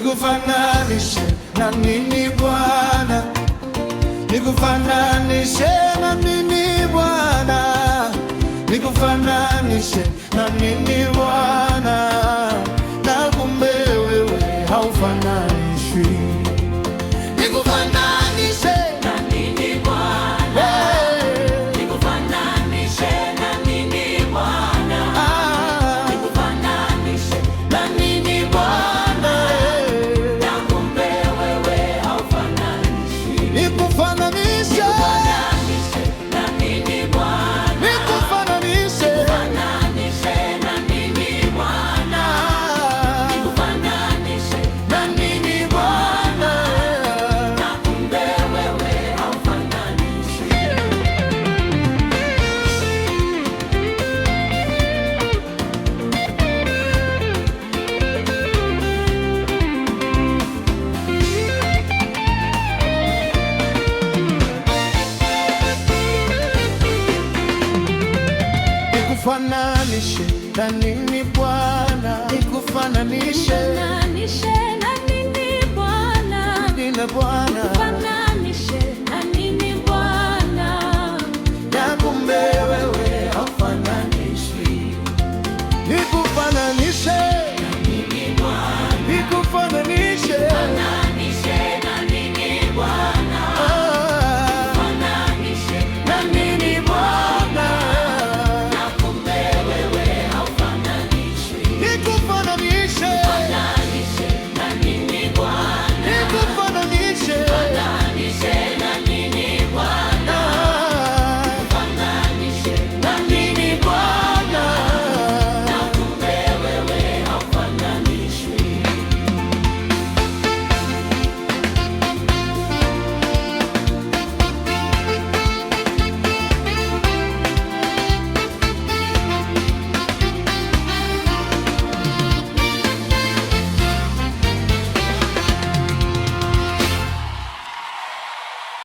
nikufananishe na nini Bwana? Nikufananishe na nini Bwana? Nikufananishe na nini Bwana? Na kumbe wewe haufananishwi. Nikufananishe na nini Bwana? Nikufananishe na nini Bwana? Nikufananishe na nini Bwana? Na kumbe wewe haufananishwi. Nikufananishe na nini Bwana? Nikufananishe na nini Bwana? Nikufananishe na nini Bwana? Na kumbe wewe haufananishwi. Nikufananishe na nini Bwana? Nikufananishe na nini Bwana? nini Bwana? Nikufananishe na nini Bwana? Na kumbe wewe haufananishwi. Nikufananishe na nini Bwana? Nikufananishe